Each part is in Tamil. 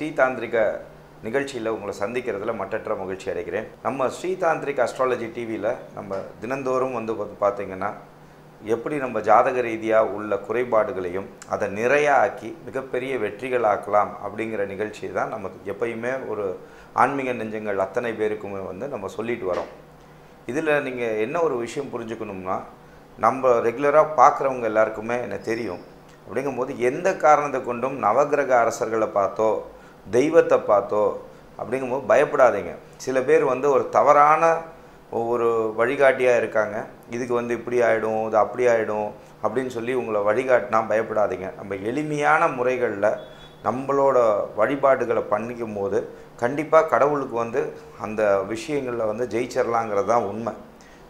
ஸ்ரீதாந்திரிக நிகழ்ச்சியில் உங்களை சந்திக்கிறதுல மற்றற்ற மகிழ்ச்சி அடைகிறேன். நம்ம ஸ்ரீதாந்திரிக் அஸ்ட்ராலஜி டிவியில் நம்ம தினந்தோறும் பார்த்தீங்கன்னா எப்படி நம்ம ஜாதக ரீதியாக உள்ள குறைபாடுகளையும் அதை நிறைய ஆக்கி மிகப்பெரிய வெற்றிகள் ஆக்கலாம் அப்படிங்கிற நிகழ்ச்சி தான் நம்ம எப்பயுமே ஒரு ஆன்மீக நெஞ்சங்கள் அத்தனை பேருக்குமே நம்ம சொல்லிட்டு வரோம். இதில் நீங்கள் என்ன ஒரு விஷயம் புரிஞ்சுக்கணும்னா, நம்ம ரெகுலராக பார்க்குறவங்க எல்லாருக்குமே எனக்கு தெரியும். அப்படிங்கும்போது எந்த காரணத்தை கொண்டும் நவகிரக அரசர்களை பார்த்தோ தெய்வத்தை பார்த்தோ அப்படிங்கும்போது பயப்படாதீங்க. சில பேர் ஒரு தவறான ஒரு வழிகாட்டியாக இருக்காங்க. இதுக்கு இப்படி ஆகிடும், இது அப்படி ஆகிடும் அப்படின்னு சொல்லி உங்களை வழிகாட்டினா பயப்படாதீங்க. நம்ம எளிமையான முறைகளில் நம்மளோட வழிபாடுகளை பண்ணிக்கும் போது கண்டிப்பாக கடவுளுக்கு அந்த விஷயங்களில் ஜெயிச்சிடலாங்கிறது தான் உண்மை.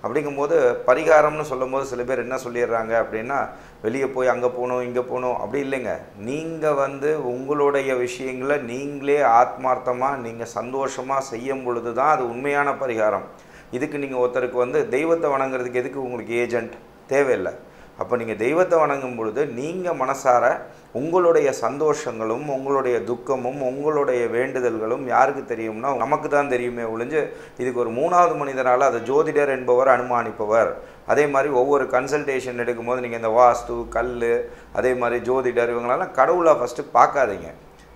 அப்படிங்கும்போது பரிகாரம்னு சொல்லும்போது சில பேர் என்ன சொல்லிடுறாங்க அப்படின்னா, வெளியே போய் அங்கே போகணும் இங்கே போகணும் அப்படி இல்லைங்க. நீங்கள் உங்களுடைய விஷயங்களை நீங்களே ஆத்மார்த்தமாக நீங்கள் சந்தோஷமாக செய்யும் பொழுது தான் அது உண்மையான பரிகாரம். இதுக்கு நீங்கள் ஒருத்தருக்கு தெய்வத்தை வணங்குறதுக்கு எதுக்கு உங்களுக்கு ஏஜெண்ட் தேவையில்லை. அப்போ நீங்கள் தெய்வத்தை வணங்கும் பொழுது நீங்கள் மனசார உங்களுடைய சந்தோஷங்களும் உங்களுடைய துக்கமும் உங்களுடைய வேண்டுதல்களும் யாருக்கு தெரியும்னா நமக்கு தான் தெரியுமே ஒழிஞ்சு இதுக்கு ஒரு மூணாவது மனிதனால் அதை ஜோதிடர் என்பவர் அனுமானிப்பவர். அதே மாதிரி ஒவ்வொரு கன்சல்டேஷன் எடுக்கும்போது நீங்கள் இந்த வாஸ்து கல் அதே மாதிரி ஜோதிடர் இவங்களெல்லாம் கடவுளாக ஃபஸ்ட்டு பார்க்காதீங்க.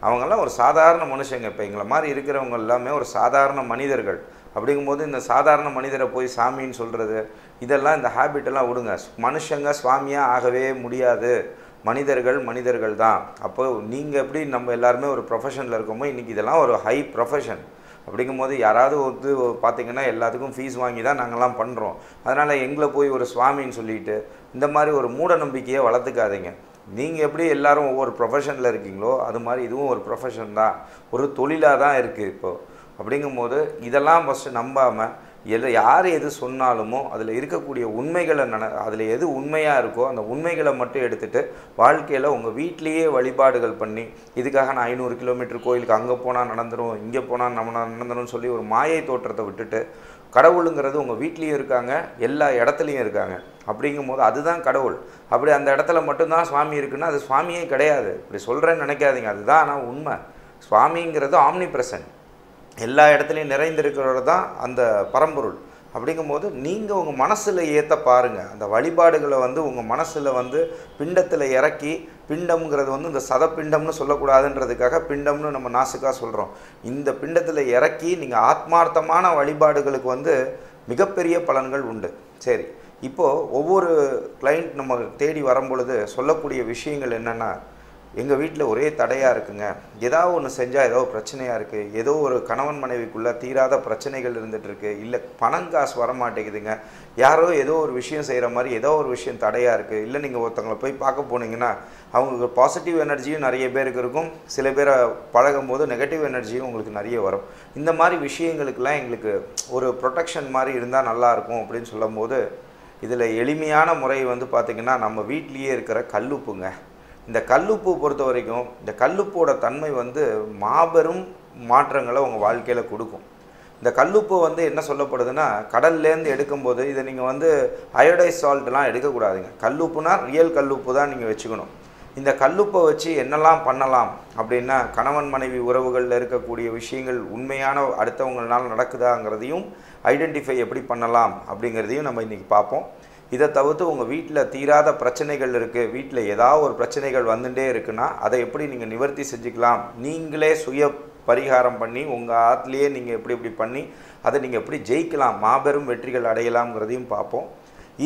அவங்கெல்லாம் ஒரு சாதாரண மனுஷங்க. இப்போ எங்களை மாதிரி இருக்கிறவங்க எல்லாமே ஒரு சாதாரண மனிதர்கள். அப்படிங்கும்போது இந்த சாதாரண மனிதரை போய் சாமின்னு சொல்கிறது இதெல்லாம் இந்த ஹேபிட்டெல்லாம் விடுங்க. மனுஷங்க சுவாமியாக ஆகவே முடியாது. மனிதர்கள் தான். அப்போ நீங்கள் எப்படி நம்ம எல்லாருமே ஒரு ப்ரொஃபஷனில் இருக்கோமோ இன்றைக்கி இதெல்லாம் ஒரு ஹை ப்ரொஃபஷன். அப்படிங்கும்போது யாராவது பார்த்திங்கன்னா எல்லாத்துக்கும் ஃபீஸ் வாங்கி தான் நாங்கள்லாம் பண்ணுறோம். அதனால் எங்களை போய் ஒரு சுவாமின்னு சொல்லிட்டு இந்த மாதிரி ஒரு மூட நம்பிக்கையை வளர்த்துக்காதீங்க. நீங்கள் எப்படி எல்லோரும் ஒவ்வொரு ப்ரொஃபஷனில் இருக்கீங்களோ அது மாதிரி இதுவும் ஒரு ப்ரொஃபஷன் தான், ஒரு தொழிலாக தான் இருக்குது இப்போது. அப்படிங்கும்போது இதெல்லாம் ஃபஸ்ட்டு நம்பாமல் யார் எது சொன்னாலுமோ அதில் இருக்கக்கூடிய உண்மைகளை அதில் எது உண்மையாக இருக்கோ அந்த உண்மைகளை மட்டும் எடுத்துகிட்டு வாழ்க்கையில் உங்கள் வீட்லேயே வழிபாடுகள் பண்ணி இதுக்காக நான் 500 கிலோமீட்டர் கோயிலுக்கு அங்கே போனால் நடந்துடும் இங்கே போனால் நம்ம நடந்துடும் சொல்லி ஒரு மாயை தோற்றத்தை விட்டுட்டு கடவுளுங்கிறது உங்கள் வீட்லேயும் இருக்காங்க, எல்லா இடத்துலையும் இருக்காங்க. அப்படிங்கும்போது அதுதான் கடவுள். அப்படி அந்த இடத்துல மட்டும்தான் சுவாமி இருக்குன்னா அது சுவாமியே கிடையாது. இப்படி சொல்கிறேன்னு நினைக்காதீங்க. அதுதான் ஆனால் உண்மை. சுவாமிங்கிறது ஆம்னி பிரசன்ட், எல்லா இடத்துலையும் நிறைந்திருக்கிறது தான் அந்த பரம்பொருள். அப்படிங்கும்போது நீங்கள் உங்கள் மனசில் ஏற்ற பாருங்கள். அந்த வழிபாடுகளை உங்கள் மனசில் பிண்டத்தில் இறக்கி, பிண்டம்ங்கிறது இந்த சதப்பிண்டம்னு சொல்லக்கூடாதுன்றதுக்காக பிண்டம்னு நம்ம நாசுக்காக சொல்கிறோம். இந்த பிண்டத்தில் இறக்கி நீங்கள் ஆத்மார்த்தமான வழிபாடுகளுக்கு மிகப்பெரிய பலன்கள் உண்டு. சரி, இப்போது ஒவ்வொரு கிளைண்ட் நம்ம தேடி வரும்பொழுது சொல்லக்கூடிய விஷயங்கள் என்னென்னா, எங்கள் வீட்டில் ஒரே தடையாக இருக்குங்க, ஏதாவது ஒன்று செஞ்சால் ஏதோ பிரச்சனையாக இருக்குது, ஏதோ ஒரு கணவன் மனைவிக்குள்ளே தீராத பிரச்சனைகள் இருந்துகிட்ருக்கு, இல்லை பணம் காசு வரமாட்டேங்குதுங்க, யாரோ ஏதோ ஒரு விஷயம் செய்கிற மாதிரி ஏதோ ஒரு விஷயம் தடையாக இருக்குது, இல்லை நீங்கள் ஒருத்தவங்களை போய் பார்க்க போனீங்கன்னா அவங்களுக்கு பாசிட்டிவ் எனர்ஜியும் நிறைய பேருக்கு இருக்கும், சில பேரை பழகும் போது நெகட்டிவ் எனர்ஜியும் உங்களுக்கு நிறைய வரும். இந்த மாதிரி விஷயங்களுக்கெல்லாம் எங்களுக்கு ஒரு ப்ரொடெக்ஷன் மாதிரி இருந்தால் நல்லாயிருக்கும் அப்படின்னு சொல்லும் போது இதில் எளிமையான முறை பார்த்திங்கன்னா நம்ம வீட்லேயே இருக்கிற கல்லுப்புங்க. இந்த கல்லுப்பு பொறுத்த வரைக்கும் இந்த கல்லுப்போட தன்மை மாபெரும் மாற்றங்களை உங்கள் வாழ்க்கையில் கொடுக்கும். இந்த கல்லுப்பு என்ன சொல்லப்படுதுன்னா, கடல்லேருந்து எடுக்கும்போது இதை நீங்கள் அயோடைஸ் சால்ட்லாம் எடுக்கக்கூடாதுங்க. கல்லுப்புனா ரியல் கல்லுப்பு தான் நீங்கள் வச்சுக்கணும். இந்த கல்லுப்பை வச்சு என்னெல்லாம் பண்ணலாம் அப்படின்னா, கணவன் மனைவி உறவுகளில் இருக்கக்கூடிய விஷயங்கள் உண்மையான அடுத்தவங்களால் நடக்குதாங்கிறதையும் ஐடென்டிஃபை எப்படி பண்ணலாம் அப்படிங்கிறதையும் நம்ம இன்றைக்கி பார்ப்போம். இதை தவிர்த்து உங்கள் வீட்டில் தீராத பிரச்சனைகள் இருக்குது, வீட்டில் ஏதாவது ஒரு பிரச்சனைகள் வந்துட்டே இருக்குன்னா அதை எப்படி நீங்கள் நிவர்த்தி செஞ்சுக்கலாம், நீங்களே சுய பரிகாரம் பண்ணி உங்கள் ஆற்றுலேயே நீங்கள் எப்படி பண்ணி அதை நீங்கள் எப்படி ஜெயிக்கலாம், மாபெரும் வெற்றிகள் அடையலாம்ங்கிறதையும் பார்ப்போம்.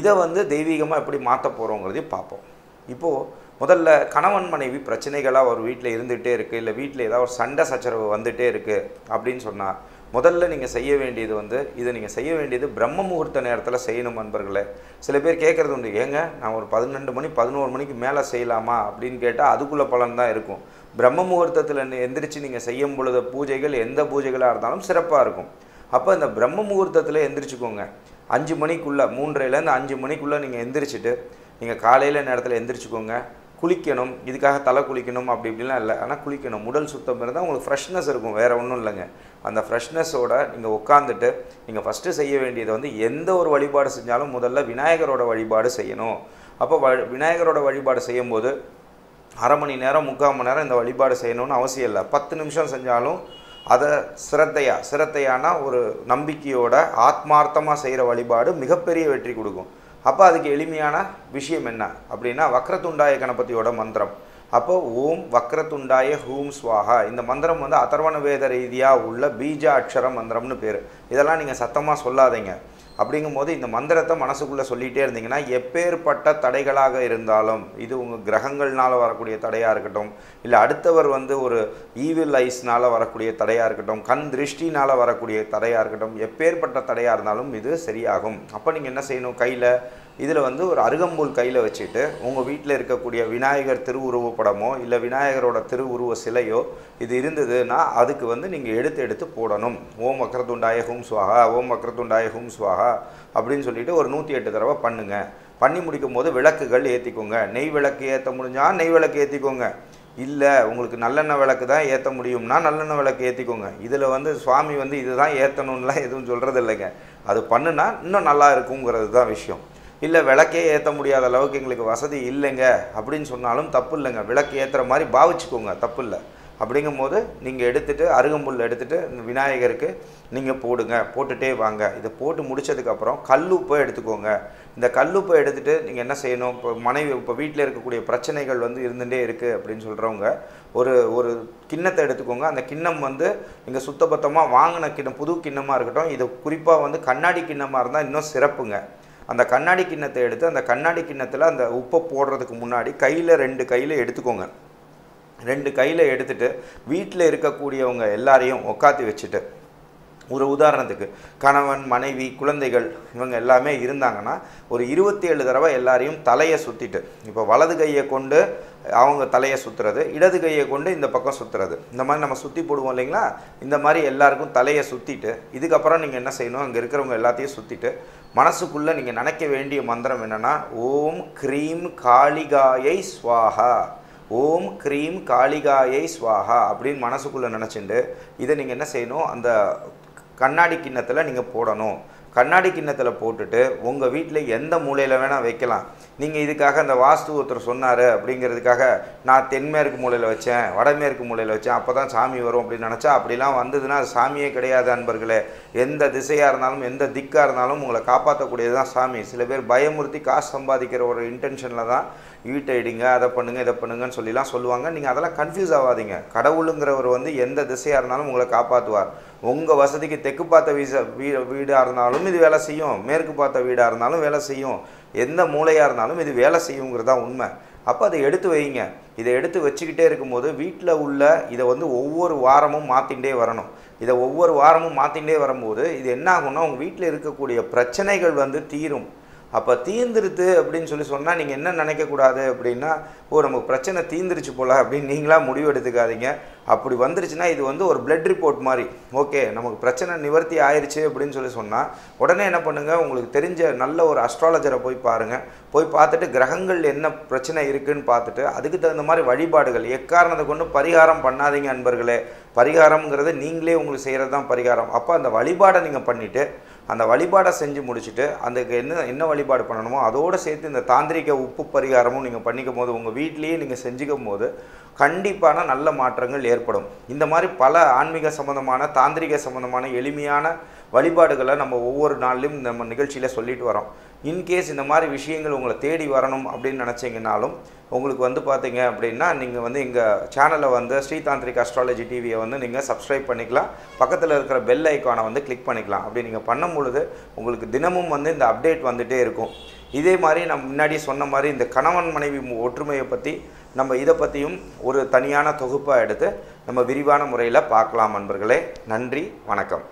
இதை தெய்வீகமாக எப்படி மாற்ற போகிறோங்கிறதையும் பார்ப்போம். இப்போது முதல்ல கணவன் மனைவி பிரச்சனைகளாக ஒரு வீட்டில் இருந்துகிட்டே இருக்குது, இல்லை வீட்டில் ஏதாவது ஒரு சண்டை சச்சரவு வந்துகிட்டே இருக்குது அப்படின்னு சொன்னால் முதல்ல நீங்கள் செய்ய வேண்டியது இதை நீங்கள் செய்ய வேண்டியது பிரம்ம முகூர்த்த நேரத்தில் செய்யணும். நண்பர்களே, சில பேர் கேட்குறது உண்டு, ஏங்க நான் ஒரு 12 மணி 11 மணிக்கு மேலே செய்யலாமா அப்படின்னு கேட்டால் அதுக்குள்ளே பலன் தான் இருக்கும். பிரம்ம முகூர்த்தத்தில் எந்திரிச்சு நீங்கள் செய்யும் பொழுது பூஜைகள் எந்த பூஜைகளாக இருந்தாலும் சிறப்பாக இருக்கும். அப்போ இந்த பிரம்ம முகூர்த்தத்தில் எந்திரிச்சுக்கோங்க. 5 மணிக்குள்ளே 3:30லேருந்து 5 மணிக்குள்ளே நீங்கள் எந்திரிச்சிட்டு நீங்கள் காலையில் நேரத்தில் எந்திரிச்சுக்கோங்க. குளிக்கணும், இதுக்காக தலை குளிக்கணும் அப்படி இப்படிலாம் இல்லை, ஆனால் குளிக்கணும். உடல் சுத்தம் இருந்தால் உங்களுக்கு ஃப்ரெஷ்னஸ் இருக்கும், வேறு ஒன்றும் இல்லைங்க. அந்த ஃப்ரெஷ்னஸோட நீங்கள் உட்காந்துட்டு நீங்கள் ஃபஸ்ட்டு செய்ய வேண்டியது எந்த ஒரு வழிபாடு செஞ்சாலும் முதல்ல விநாயகரோட வழிபாடு செய்யணும். அப்போ விநாயகரோட வழிபாடு செய்யும்போது அரை மணி நேரம் 3/4 மணி நேரம் இந்த வழிபாடு செய்யணும்னு அவசியம் இல்லை. 10 நிமிஷம் செஞ்சாலும் அதை சிரத்தையான ஒரு நம்பிக்கையோட ஆத்மார்த்தமாக செய்கிற வழிபாடு மிகப்பெரிய வெற்றி கொடுக்கும். அப்போ அதுக்கு எளிமையான விஷயம் என்ன அப்படின்னா வக்ரதுண்டாய கணபதியோட மந்திரம். அப்போ ஓம் வக்ரதுண்டாய ஹூம் ஸ்வாஹா இந்த மந்திரம் வந்து அதர்வண வேத ரீதியாக உள்ள பீஜ அக்ஷர மந்திரம்னு பேர். இதெல்லாம் நீங்கள் சத்தமாக சொல்லாதீங்க. அப்படிங்கும்போது இந்த மந்திரத்தை மனசுக்குள்ளே சொல்லிகிட்டே இருந்தீங்கன்னா எப்பேற்பட்ட தடைகளாக இருந்தாலும், இது உங்கள் கிரகங்கள்னால் வரக்கூடிய தடையாக இருக்கட்டும், இல்லை அடுத்தவர் வந்து ஒரு ஈவில் ஐஸ்னால் வரக்கூடிய தடையாக இருக்கட்டும், கண் திருஷ்டினால் வரக்கூடிய தடையாக இருக்கட்டும், எப்பேற்பட்ட தடையாக இருந்தாலும் இது சரியாகும். அப்போ நீங்கள் என்ன செய்யணும், கையில் இதில் வந்து ஒரு அருகம்புல் கையில் வச்சுட்டு உங்கள் வீட்டில் இருக்கக்கூடிய விநாயகர் திருவுருவ படமோ இல்லை விநாயகரோட திருவுருவ சிலையோ இது இருந்ததுன்னா அதுக்கு வந்து நீங்கள் எடுத்து போடணும். ஓம் வக்ரதுண்டாய ஹூம் ஸ்வாஹா, ஓம் வக்ரதுண்டாய ஹூம் ஸ்வாஹா அப்படின்னு சொல்லிட்டு ஒரு 108 தடவை பண்ணுங்கள். பண்ணி முடிக்கும் போது விளக்குகள் ஏற்றிக்கோங்க. நெய் விளக்கு ஏற்ற முடிஞ்சால் நெய் விளக்கு ஏற்றிக்கோங்க. இல்லை உங்களுக்கு நல்லெண்ணெய் விளக்கு தான் ஏற்ற முடியும்னா நல்லெண்ணெய் விளக்கு ஏற்றிக்கோங்க. இதில் வந்து சுவாமி வந்து இதுதான் ஏற்றணும்லாம் எதுவும் சொல்கிறது இல்லைங்க. அது பண்ணுனா இன்னும் நல்லா இருக்குங்கிறது தான் விஷயம். இல்லை விளக்கே ஏற்ற முடியாத அளவுக்கு எங்களுக்கு வசதி இல்லைங்க அப்படின்னு சொன்னாலும் தப்பு இல்லைங்க. விளக்கு ஏற்றுற மாதிரி பாவிச்சுக்கோங்க, தப்பு இல்லை. அப்படிங்கும்போது நீங்கள் எடுத்துகிட்டு அருகம்புல் எடுத்துகிட்டு விநாயகருக்கு நீங்கள் போடுங்க. போட்டுகிட்டே வாங்க. இதை போட்டு முடித்ததுக்கப்புறம் கல்லுப்பை எடுத்துக்கோங்க. இந்த கல்லுப்பை எடுத்துகிட்டு நீங்கள் என்ன செய்யணும், இப்போ வீட்டில் இருக்கக்கூடிய பிரச்சனைகள் வந்து இருந்துகிட்டே இருக்குது அப்படின்னு சொல்கிறவங்க ஒரு கிண்ணத்தை எடுத்துக்கோங்க. அந்த கிண்ணம் வந்து நீங்கள் சுத்தபத்தமாக வாங்கின கிண்ணம், புது கிண்ணமாக இருக்கட்டும். இது குறிப்பாக வந்து கண்ணாடி கிண்ணமாக இருந்தால் இன்னும் சிறப்புங்க. அந்த கண்ணாடி கிண்ணத்தை எடுத்து அந்த கண்ணாடி கிண்ணத்தில் அந்த உப்பை போடுறதுக்கு முன்னாடி கையில் 2 கையில் எடுத்துக்கோங்க. 2 கையில் எடுத்துகிட்டு வீட்டில் இருக்கக்கூடியவங்க எல்லாரையும் உட்காத்தி வச்சுட்டு, ஒரு உதாரணத்துக்கு கணவன் மனைவி குழந்தைகள் இவங்க எல்லாமே இருந்தாங்கன்னா ஒரு 27 தடவை எல்லாரையும் தலையை சுற்றிட்டு, இப்போ வலது கையை கொண்டு அவங்க தலையை சுற்றுறது, இடது கையை கொண்டு இந்த பக்கம் சுற்றுறது, இந்த மாதிரி நம்ம சுற்றி போடுவோம் இல்லைங்களா. இந்த மாதிரி எல்லாருக்கும் தலையை சுற்றிட்டு இதுக்கப்புறம் நீங்கள் என்ன செய்யணும், அங்கே இருக்கிறவங்க எல்லாத்தையும் சுற்றிட்டு மனசுக்குள்ளே நீங்கள் நினைக்க வேண்டிய மந்திரம் என்னென்னா ஓம் க்ரீம் காளிகாயை ஸ்வாஹா, ஓம் க்ரீம் காளிகாயை ஸ்வாஹா அப்படின்னு மனசுக்குள்ளே நினச்சிட்டு இதை நீங்கள் என்ன செய்யணும், அந்த கண்ணாடி கிண்ணத்தில் நீங்கள் போடணும். கண்ணாடி கிண்ணத்தில் போட்டுட்டு உங்கள் வீட்டில் எந்த மூலையில் வேணால் வைக்கலாம். நீங்கள் இதுக்காக அந்த வாஸ்து ஒருத்தர் சொன்னார் அப்படிங்கிறதுக்காக நான் தென்மேற்கு மூலையில் வச்சேன், வடமேற்கு மூலையில் வச்சேன், அப்போ தான் சாமி வரும் அப்படின்னு நினச்சா அப்படிலாம் வந்ததுன்னா அது சாமியே கிடையாது அன்பர்களே. எந்த திசையாக இருந்தாலும் எந்த திக்காக இருந்தாலும் உங்களை காப்பாற்றக்கூடியது தான் சாமி. சில பேர் பயமுறுத்தி காசு சம்பாதிக்கிற ஒரு இன்டென்ஷனில் தான் வீட்டை இடிங்க, அதை பண்ணுங்கள் இதை பண்ணுங்கன்னு சொல்லிலாம் சொல்லுவாங்க. நீங்கள் அதெல்லாம் கன்ஃபியூஸ் ஆகாதீங்க. கடவுளுங்கிறவர் வந்து எந்த திசையாக இருந்தாலும் உங்களை காப்பாற்றுவார். உங்கள் வசதிக்கு தெற்கு பார்த்த வீடாக இருந்தாலும் இது வேலை செய்யும், மேற்கு பார்த்த வீடாக இருந்தாலும் வேலை செய்யும், எந்த மூலையாக இருந்தாலும் இது வேலை செய்யுங்கிறது தான் உண்மை. அப்போ அதை எடுத்து வைங்க. இதை எடுத்து வச்சுக்கிட்டே இருக்கும்போது வீட்டில் உள்ள இதை வந்து ஒவ்வொரு வாரமும் மாற்றிகிட்டே வரணும். இதை ஒவ்வொரு வாரமும் மாற்றிகிட்டே வரும்போது இது என்ன ஆகும்னா உங்கள் வீட்டில் இருக்கக்கூடிய பிரச்சனைகள் வந்து தீரும். அப்போ தீர்ந்துருது அப்படின்னு சொன்னால் நீங்கள் என்ன நினைக்கக்கூடாது அப்படின்னா நமக்கு பிரச்சனை தீர்ந்துருச்சு போல் அப்படின்னு நீங்களாக முடிவு எடுத்துக்காதீங்க. அப்படி வந்துருச்சுன்னா இது வந்து ஒரு பிளட் ரிப்போர்ட் மாதிரி. ஓகே நமக்கு பிரச்சனை நிவர்த்தி ஆயிடுச்சு அப்படின்னு சொன்னால் உடனே என்ன பண்ணுங்கள், உங்களுக்கு தெரிஞ்ச நல்ல ஒரு அஸ்ட்ராலஜரை போய் பாருங்கள். போய் பார்த்துட்டு கிரகங்கள் என்ன பிரச்சனை இருக்குதுன்னு பார்த்துட்டு அதுக்கு தகுந்த மாதிரி வழிபாடுகள் எக்காரணத்தை கொண்டு பரிகாரம் பண்ணாதீங்க அன்பர்களே. பரிகாரம்ங்கிறது நீங்களே உங்களுக்கு செய்கிறது தான் பரிகாரம். அப்போ அந்த வழிபாடை நீங்கள் பண்ணிவிட்டு அந்த வழிபாடை செஞ்சு முடிச்சுட்டு அதுக்கு என்ன வழிபாடு பண்ணணுமோ அதோடு சேர்த்து இந்த தாந்திரிக உப்பு பரிகாரமும் நீங்கள் பண்ணிக்கும் போது உங்கள் வீட்லேயே நீங்கள் செஞ்சுக்கும் போது கண்டிப்பான நல்ல மாற்றங்கள் ஏற்படும். இந்த மாதிரி பல ஆன்மீக சம்மந்தமான தாந்திரிக சம்மந்தமான எளிமையான வழிபாடுகளை நம்ம ஒவ்வொரு நாள்லையும் நம்ம நிகழ்ச்சியில் சொல்லிட்டு வரோம். இன்கேஸ் இந்த மாதிரி விஷயங்கள் உங்களை தேடி வரணும் அப்படின்னு நினச்சிங்கனாலும் உங்களுக்கு வந்து பார்த்தீங்க அப்படின்னா நீங்கள் வந்து எங்கள் சேனலை வந்து ஸ்ரீதாந்திரிக் அஸ்ட்ராலஜி டிவியை வந்து நீங்கள் சப்ஸ்கிரைப் பண்ணிக்கலாம். பக்கத்தில் இருக்கிற பெல் ஐக்கானை வந்து கிளிக் பண்ணிக்கலாம். அப்படி நீங்கள் பண்ணும் பொழுது உங்களுக்கு தினமும் வந்து இந்த அப்டேட் வந்துகிட்டே இருக்கும். இதே மாதிரி நம்ம முன்னாடி சொன்ன மாதிரி இந்த கணவன் மனைவி ஒற்றுமையை பற்றி நம்ம இதை பற்றியும் ஒரு தனியான தொகுப்பாக எடுத்து நம்ம விரிவான முறையில் பார்க்கலாம் நண்பர்களே. நன்றி, வணக்கம்.